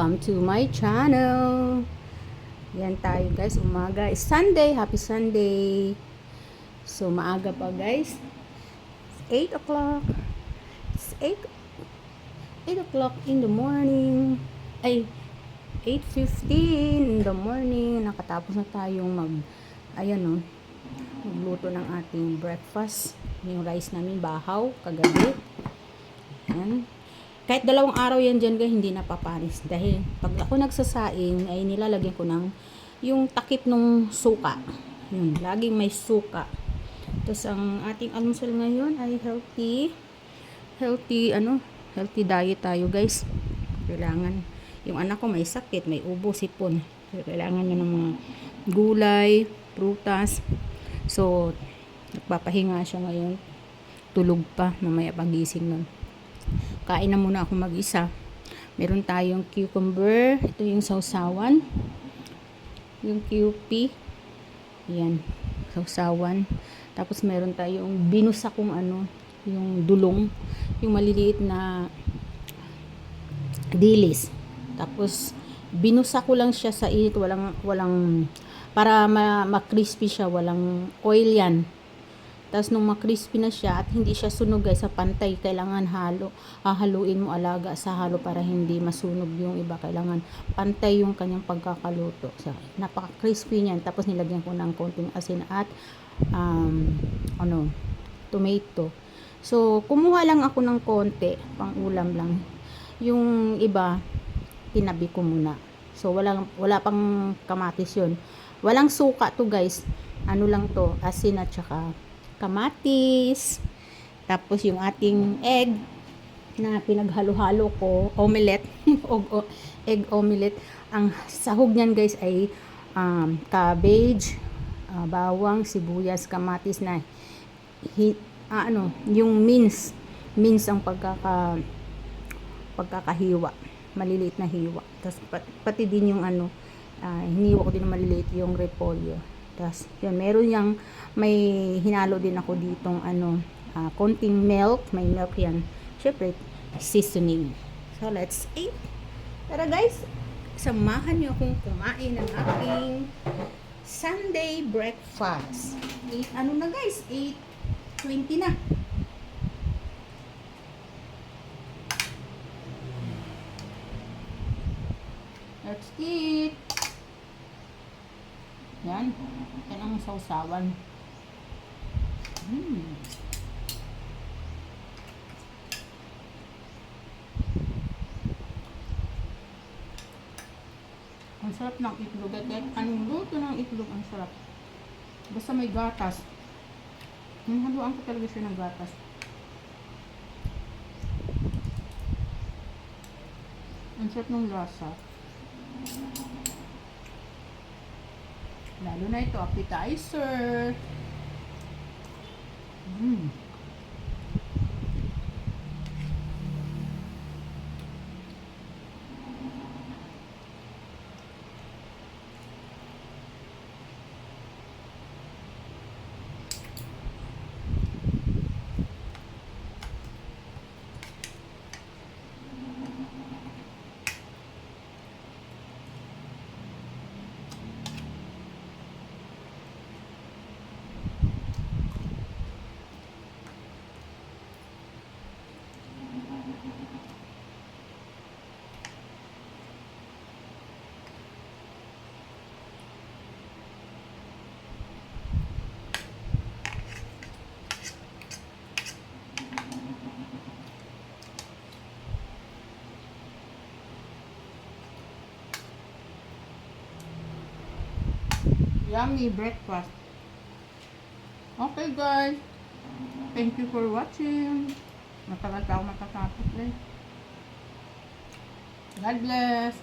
Welcome to my channel. Yan tayo guys, umaga is Sunday, happy Sunday. So maaga pa guys. It's 8 o'clock. It's 8 o'clock in the morning. Ay, 8:15 in the morning. Nakatapos na tayong magluto ng ating breakfast. Yung rice namin bahaw kagabi. Yan. Kahit 2 araw yan dyan guys, hindi napapanis. Dahil pag ako nagsasaing, ay nilalagyan ko ng yung takip ng suka. Yun, laging may suka. Tapos ang ating almusal ngayon ay healthy diet tayo guys. Kailangan, yung anak ko may sakit, may ubo, sipon. So, kailangan niya ng mga gulay, prutas. So, nagpapahinga siya ngayon. Tulog pa, mamaya pagising nun. Kain na muna ako mag-isa. Meron tayong cucumber. Ito yung sausawan. Yung QP. Yan. Sausawan. Tapos meron tayong binusakong yung dulong. Yung maliliit na dilis. Tapos binusak ko lang siya sa init. Walang para ma-crispy siya. Walang oil yan. Tapos nung makrispy na siya at hindi siya sunog guys sa pantay, kailangan hahaluin mo alaga sa halo para hindi masunog yung iba. Kailangan pantay yung kanyang pagkakaluto. So, napaka-crispy niyan. Tapos nilagyan ko ng konting asin at tomato. So, kumuha lang ako ng konti, pang ulam lang. Yung iba, tinabi ko muna. So, wala pang kamatis yun. Walang suka to guys. Ano lang to, asin at saka kamatis, tapos yung ating egg na pinaghalo-halo ko, omelette, egg omelette. Ang sahog niyan guys ay cabbage, bawang, sibuyas, kamatis na yung mince ang pagkakahiwa, maliliit na hiwa. Tapos pati din yung hiniwa ko din na maliliit yung repolyo. Tapos, yun, may hinalo din ako ditong konting milk. May milk yan. Siyempre, seasoning. So, let's eat. Tara guys, samahan niyo akong kumain ng aking Sunday breakfast. Na guys? 8:20 na. Let's eat. Yan. Yan ang sausawan. Ang sarap ng itlog. Kahit anong luto ng itlog, ang sarap. Basta may gatas. Haluan ko talaga siya ng gatas. Ang sarap ng lasa. Lalo na ito, appetizer. Yummy breakfast. Okay guys, thank you for watching. Matagal ako matatapos eh. God bless.